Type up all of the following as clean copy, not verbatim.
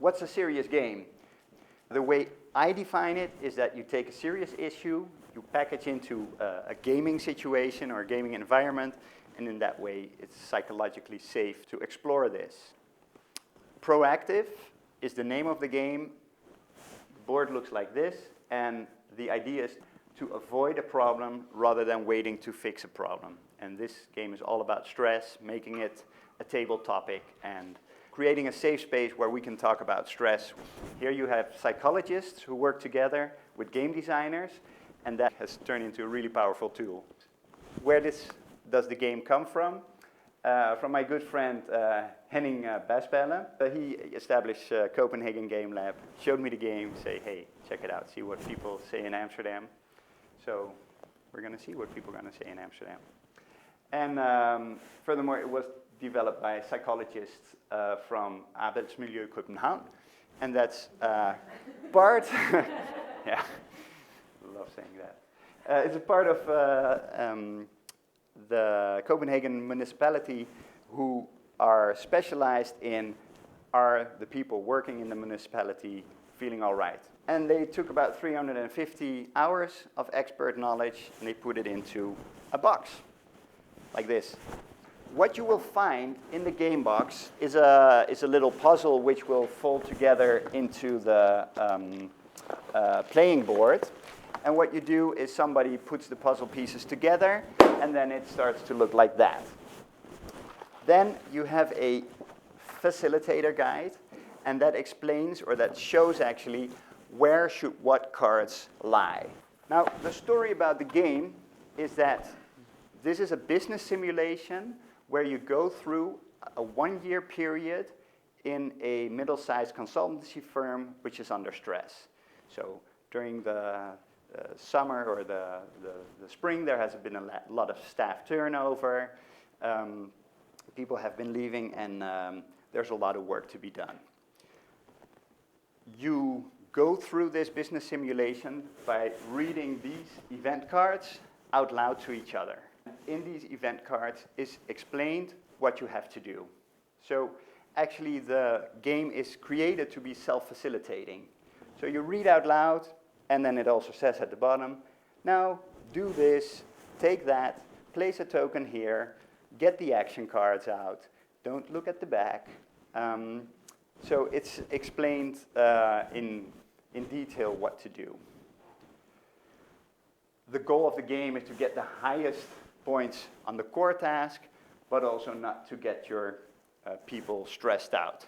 What's a serious game? The way I define it is that you take a serious issue, you package into a gaming situation or a gaming environment, and in that way it's psychologically safe to explore this. Proactive is the name of the game. The board looks like this, and the idea is to avoid a problem rather than waiting to fix a problem. And this game is all about stress, making it a table topic, and creating a safe space where we can talk about stress. Here you have psychologists who work together with game designers, and that has turned into a really powerful tool. Where does the game come from? From my good friend Henning Basbelle. He established Copenhagen Game Lab, showed me the game, say, hey, check it out, see what people say in Amsterdam. So we're going to see what people are going to say in Amsterdam. And furthermore, it was developed by psychologists from University of Copenhagen. And that's part, yeah, love saying that. It's a part of the Copenhagen municipality who are specialized in, are the people working in the municipality feeling all right? And they took about 350 hours of expert knowledge and they put it into a box, like this. What you will find in the game box is a little puzzle which will fold together into the playing board. And what you do is somebody puts the puzzle pieces together, and then it starts to look like that. Then you have a facilitator guide, and that explains, or that shows actually, where should what cards lie. Now, the story about the game is that this is a business simulation where you go through a 1-year period in a middle-sized consultancy firm which is under stress. So during the summer or the spring, there has been a lot of staff turnover. People have been leaving, and there's a lot of work to be done. You go through this business simulation by reading these event cards out loud to each other. In these event cards is explained what you have to do. So actually the game is created to be self-facilitating. So you read out loud, and then it also says at the bottom, now do this, take that, place a token here, get the action cards out, don't look at the back. So it's explained in detail what to do. The goal of the game is to get the highest points on the core task, but also not to get your people stressed out.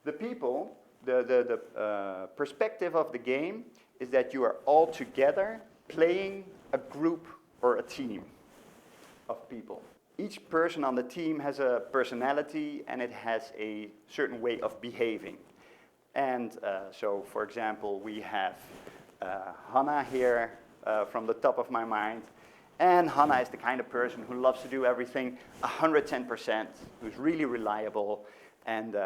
The people, the perspective of the game is that you are all together playing a group or a team of people. Each person on the team has a personality and it has a certain way of behaving. And so, for example, we have Hannah here from the top of my mind. And Hannah is the kind of person who loves to do everything 110%, who's really reliable, and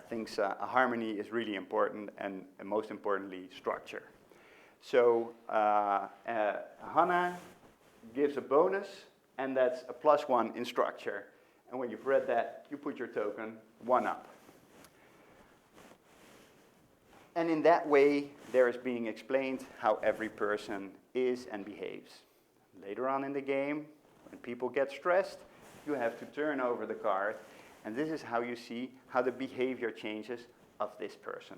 thinks harmony is really important, and most importantly, structure. So Hannah gives a bonus, and that's a +1 in structure. And when you've read that, you put your token 1 up. And in that way, there is being explained how every person is and behaves. Later on in the game, when people get stressed, you have to turn over the card, and this is how you see how the behavior changes of this person.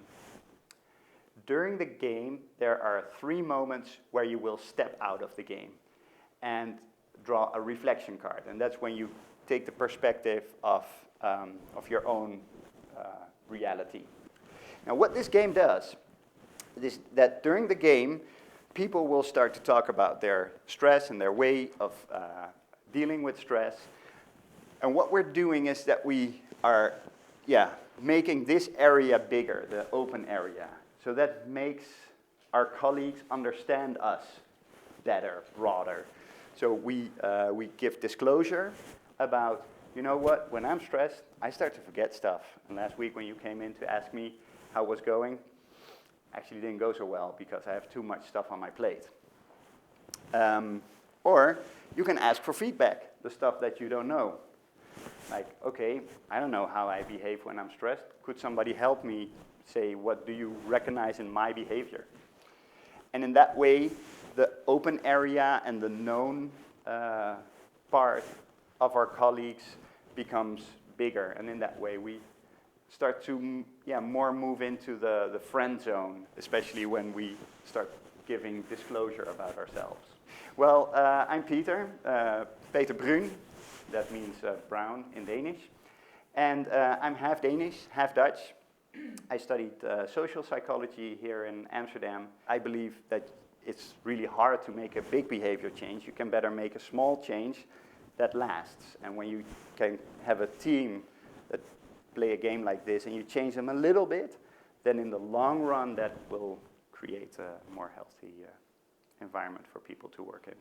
During the game, there are 3 moments where you will step out of the game and draw a reflection card, and that's when you take the perspective of your own reality. Now, what this game does is that during the game, people will start to talk about their stress and their way of dealing with stress. And what we're doing is that we are making this area bigger, the open area. So that makes our colleagues understand us better, broader. So we give disclosure about, you know what, when I'm stressed, I start to forget stuff. And last week when you came in to ask me how it was going, actually didn't go so well because I have too much stuff on my plate. Or you can ask for feedback, the stuff that you don't know. Like, okay, I don't know how I behave when I'm stressed. Could somebody help me say, what do you recognize in my behavior? And in that way, the open area and the known part of our colleagues becomes bigger. And in that way, we start to more move into the friend zone, especially when we start giving disclosure about ourselves. Well, I'm Peter, Peter Bruun. That means brown in Danish. And I'm half Danish, half Dutch. I studied social psychology here in Amsterdam. I believe that it's really hard to make a big behavior change. You can better make a small change that lasts. And when you can have a team that play a game like this and you change them a little bit, then in the long run that will create a more healthy environment for people to work in.